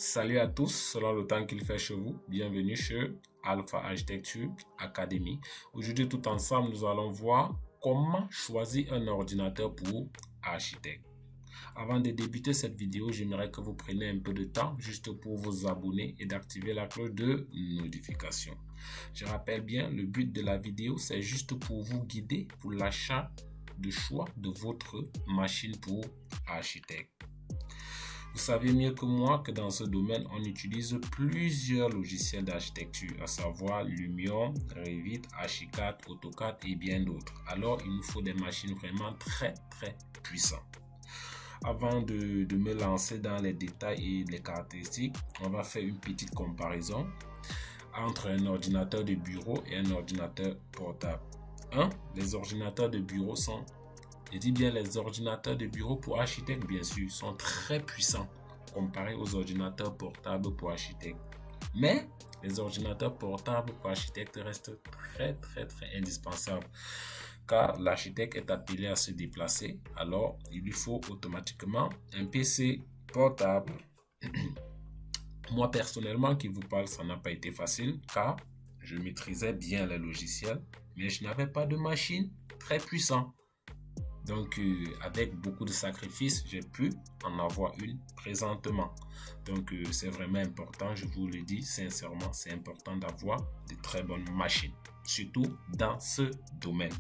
Salut à tous, selon le temps qu'il fait chez vous, bienvenue chez Alpha Architecture Academy. Aujourd'hui, tout ensemble, nous allons voir comment choisir un ordinateur pour architecte. Avant de débuter cette vidéo, j'aimerais que vous preniez un peu de temps juste pour vous abonner et d'activer la cloche de notification. Je rappelle bien, le but de la vidéo, c'est juste pour vous guider pour l'achat de choix de votre machine pour architecte. Vous savez mieux que moi que dans ce domaine, on utilise plusieurs logiciels d'architecture, à savoir Lumion, Revit, Archicad, AutoCAD et bien d'autres. Alors, il nous faut des machines vraiment très puissantes. Avant de me lancer dans les détails et les caractéristiques, on va faire une petite comparaison entre un ordinateur de bureau et un ordinateur portable. Les ordinateurs de bureau sont... Je dis bien les ordinateurs de bureau pour architecte, bien sûr, sont très puissants comparés aux ordinateurs portables pour architecte. Mais les ordinateurs portables pour architecte restent très indispensables car l'architecte est appelé à se déplacer. Alors, il lui faut automatiquement un PC portable. Moi, personnellement, qui vous parle, ça n'a pas été facile car je maîtrisais bien les logiciels, mais je n'avais pas de machine très puissante. Donc, avec beaucoup de sacrifices, j'ai pu en avoir une présentement. Donc, c'est vraiment important, je vous le dis sincèrement, c'est important d'avoir de très bonnes machines, surtout dans ce domaine.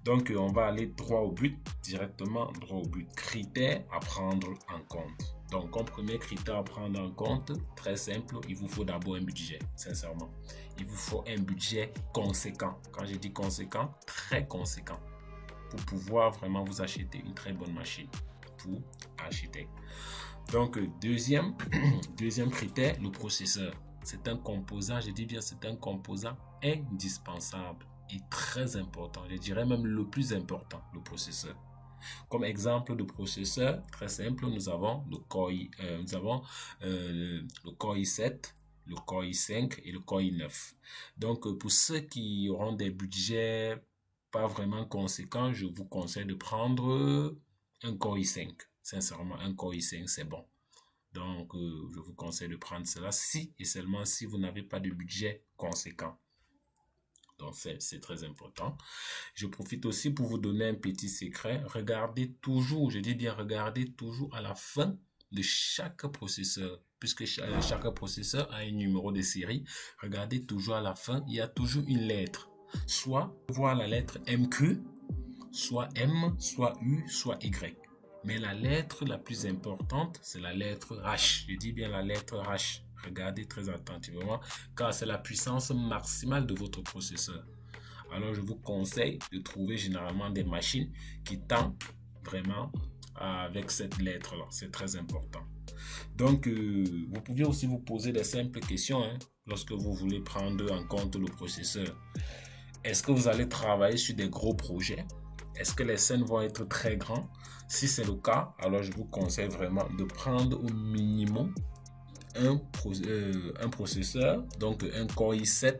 Donc, on va aller droit au but, directement droit au but. Critères à prendre en compte. Donc, comme premier critère à prendre en compte, très simple, il vous faut d'abord un budget, sincèrement. Il vous faut un budget conséquent. Quand je dis conséquent, très conséquent, pour pouvoir vraiment vous acheter une très bonne machine pour architecte. Donc, deuxième critère, le processeur. C'est un composant, je dis bien, c'est un composant indispensable et très important. Je dirais même le plus important, le processeur. Comme exemple de processeur, très simple, nous avons le Core i7, le Core i5 et le Core i9. Donc, pour ceux qui auront des budgets pas vraiment conséquent, je vous conseille de prendre un Core i5. Sincèrement, un Core i5, c'est bon. Donc, je vous conseille de prendre cela si et seulement si vous n'avez pas de budget conséquent. Donc, c'est très important. Je profite aussi pour vous donner un petit secret. Regardez toujours, je dis bien regardez toujours à la fin de chaque processeur. Puisque chaque processeur a un numéro de série. Regardez toujours à la fin, il y a toujours une lettre. Soit voir la lettre MQ, soit M, soit U, soit Y. Mais la lettre la plus importante, c'est la lettre H. Je dis bien la lettre H. Regardez très attentivement, car c'est la puissance maximale de votre processeur. Alors, je vous conseille de trouver généralement des machines qui tentent vraiment avec cette lettre-là. C'est très important. Donc, vous pouvez aussi vous poser des simples questions lorsque vous voulez prendre en compte le processeur. Est-ce que vous allez travailler sur des gros projets? Est-ce que les scènes vont être très grands? Si c'est le cas, alors je vous conseille vraiment de prendre au minimum un processeur, donc un Core i7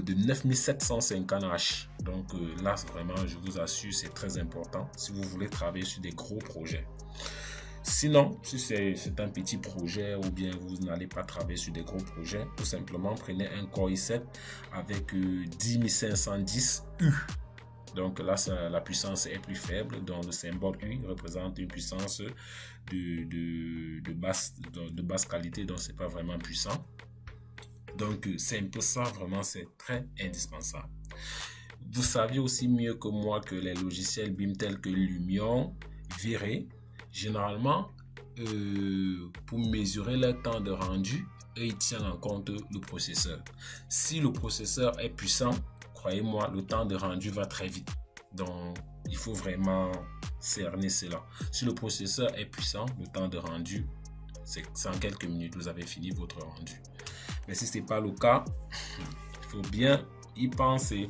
de 9750H. Donc là, vraiment, je vous assure, c'est très important si vous voulez travailler sur des gros projets. Sinon, si c'est un petit projet ou bien vous n'allez pas travailler sur des gros projets, tout simplement prenez un Core i7 avec 10510U. Donc là, la puissance est plus faible, donc le symbole U représente une puissance de basse qualité, donc c'est pas vraiment puissant. Donc c'est un peu ça, vraiment c'est très indispensable. Vous savez aussi mieux que moi que les logiciels BIM tels que Lumion, V-Ray, généralement, pour mesurer le temps de rendu, ils tiennent en compte le processeur. Si le processeur est puissant, croyez-moi, le temps de rendu va très vite. Donc, il faut vraiment cerner cela. Si le processeur est puissant, le temps de rendu, c'est en quelques minutes, vous avez fini votre rendu. Mais si ce n'est pas le cas, il faut bien y penser.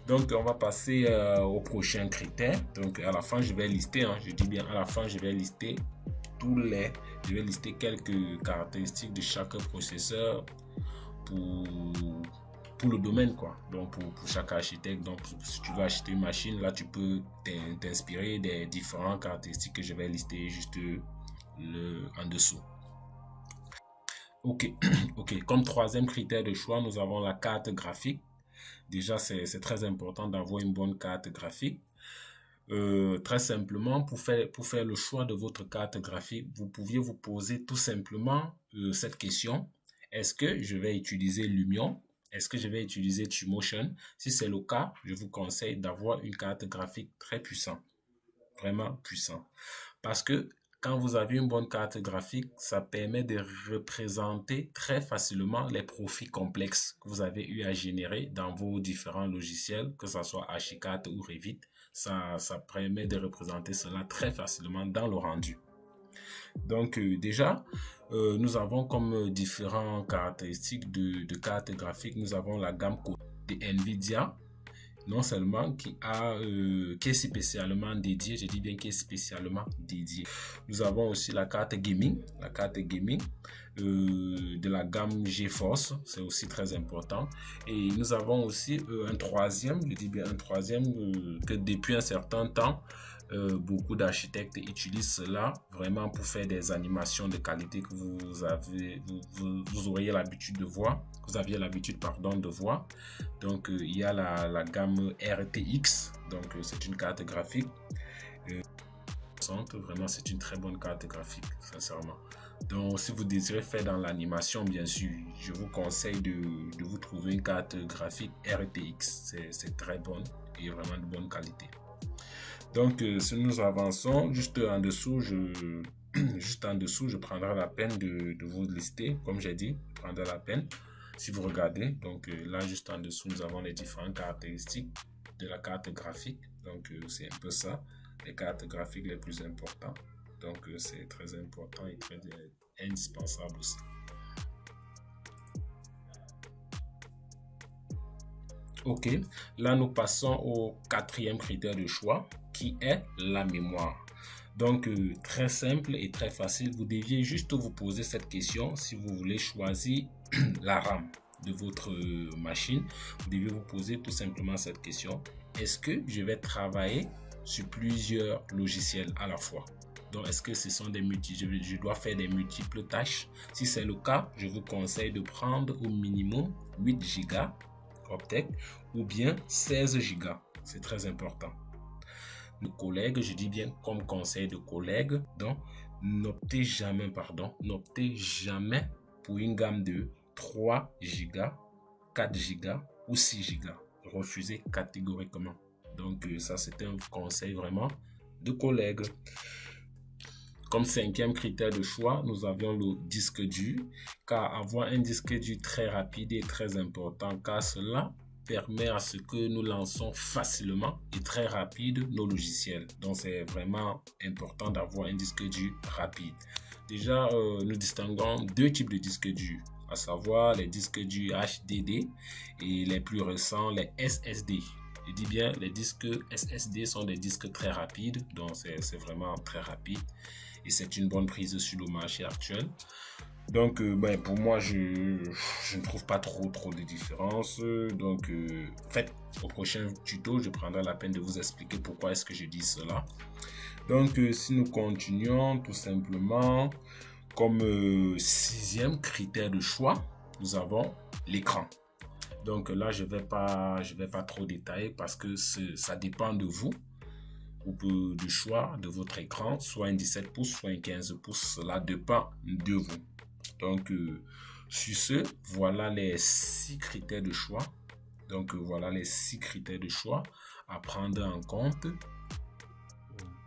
Donc, on va passer au prochain critère. Donc, à la fin, je vais lister, je dis bien à la fin, je vais lister je vais lister quelques caractéristiques de chaque processeur pour le domaine, quoi. Donc, pour chaque architecte. Donc, si tu veux acheter une machine, là, tu peux t'inspirer des différentes caractéristiques que je vais lister juste en dessous. Ok, ok. Comme troisième critère de choix, nous avons la carte graphique. Déjà, c'est très important d'avoir une bonne carte graphique. Très simplement, pour faire le choix de votre carte graphique, vous pouviez vous poser tout simplement cette question. Est-ce que je vais utiliser Lumion? Est-ce que je vais utiliser Twinmotion? Si c'est le cas, je vous conseille d'avoir une carte graphique très puissante, vraiment puissante. Parce que quand vous avez une bonne carte graphique, ça permet de représenter très facilement les profils complexes que vous avez eu à générer dans vos différents logiciels, que ce soit Archicad ou Revit. Ça permet de représenter cela très facilement dans le rendu. Donc déjà, nous avons comme différentes caractéristiques de cartes graphiques. Nous avons la gamme de NVIDIA, non seulement qui est spécialement dédié, je dis bien qui est spécialement dédié. Nous avons aussi la carte gaming de la gamme GeForce, c'est aussi très important. Et nous avons aussi un troisième, je dis bien un troisième, que depuis un certain temps, beaucoup d'architectes utilisent cela vraiment pour faire des animations de qualité que vous auriez l'habitude de voir. Vous aviez l'habitude, pardon, de voir. Donc, il y a la gamme RTX. Donc, c'est une carte graphique. Vraiment, c'est une très bonne carte graphique, sincèrement. Donc, si vous désirez faire dans l'animation, bien sûr, je vous conseille de vous trouver une carte graphique RTX. C'est très bonne et vraiment de bonne qualité. Donc, si nous avançons, juste en dessous, je prendrai la peine de vous lister, comme j'ai dit, je prendrai la peine. Si vous regardez, donc là, juste en dessous, nous avons les différentes caractéristiques de la carte graphique. Donc, c'est un peu ça, les cartes graphiques les plus importantes. Donc, c'est très important et très indispensable aussi. Ok, là, nous passons au quatrième critère de choix, qui est la mémoire. Donc, très simple et très facile. Vous deviez juste vous poser cette question si vous voulez choisir la RAM de votre machine. Vous devez vous poser tout simplement cette question. Est-ce que je vais travailler sur plusieurs logiciels à la fois? Donc, est-ce que ce sont je dois faire des multiples tâches? Si c'est le cas, je vous conseille de prendre au minimum 8 Go Optech ou bien 16 Go. C'est très important. De collègues, je dis bien comme conseil de collègues, donc n'optez jamais pour une gamme de 3 Go, 4 Go ou 6 Go. Refusez catégoriquement. Donc ça, c'est un conseil vraiment de collègues. Comme cinquième critère de choix, nous avions le disque dur, car avoir un disque dur très rapide est très important, car cela permet à ce que nous lançons facilement et très rapide nos logiciels. Donc, c'est vraiment important d'avoir un disque dur rapide. Déjà, nous distinguons deux types de disques durs, à savoir les disques durs HDD et les plus récents, les SSD. Je dis bien, les disques SSD sont des disques très rapides, donc c'est vraiment très rapide et c'est une bonne prise sur le marché actuel. Donc, pour moi, je ne trouve pas trop de différence. Donc, en fait, au prochain tuto, je prendrai la peine de vous expliquer pourquoi est-ce que je dis cela. Donc, si nous continuons tout simplement, comme sixième critère de choix, nous avons l'écran. Donc là, je vais pas trop détailler parce que ça dépend de vous, ou du choix de votre écran, soit un 17 pouces, soit un 15 pouces. Cela dépend de vous. Donc, sur ce, voilà les 6 critères de choix. Donc, voilà les 6 critères de choix à prendre en compte.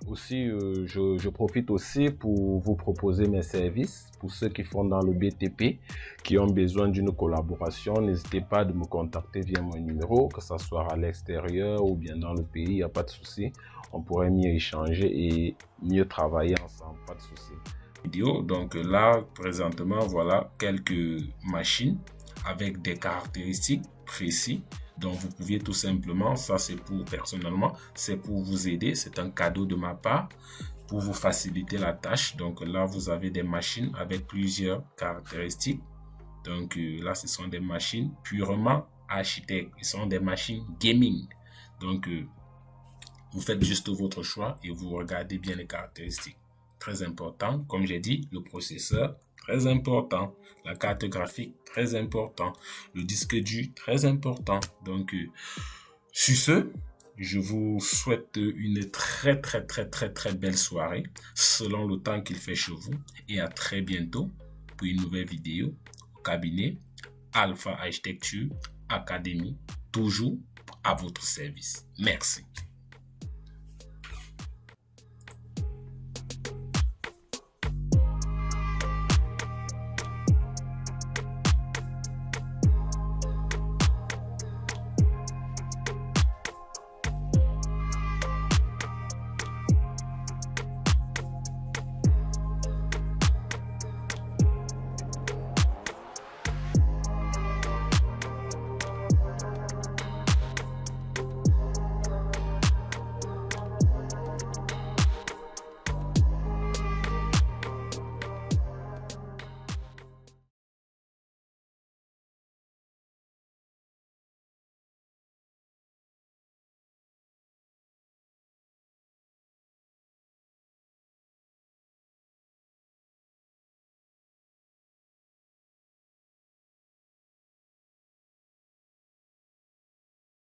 Aussi, je profite aussi pour vous proposer mes services. Pour ceux qui font dans le BTP, qui ont besoin d'une collaboration, n'hésitez pas à me contacter via mon numéro, que ce soit à l'extérieur ou bien dans le pays, il n'y a pas de souci. On pourrait mieux échanger et mieux travailler ensemble, pas de souci. Donc là, présentement, voilà quelques machines avec des caractéristiques précises. Donc, vous pouviez tout simplement, ça c'est pour personnellement, c'est pour vous aider, c'est un cadeau de ma part, pour vous faciliter la tâche. Donc là, vous avez des machines avec plusieurs caractéristiques. Donc là, ce sont des machines purement architectes, ce sont des machines gaming. Donc, vous faites juste votre choix et vous regardez bien les caractéristiques. Très important, comme j'ai dit, le processeur très important. La carte graphique, très important. Le disque dur, très important. Donc, sur ce, je vous souhaite une très belle soirée selon le temps qu'il fait chez vous et à très bientôt pour une nouvelle vidéo au cabinet Alpha Architecture Academy, toujours à votre service. Merci.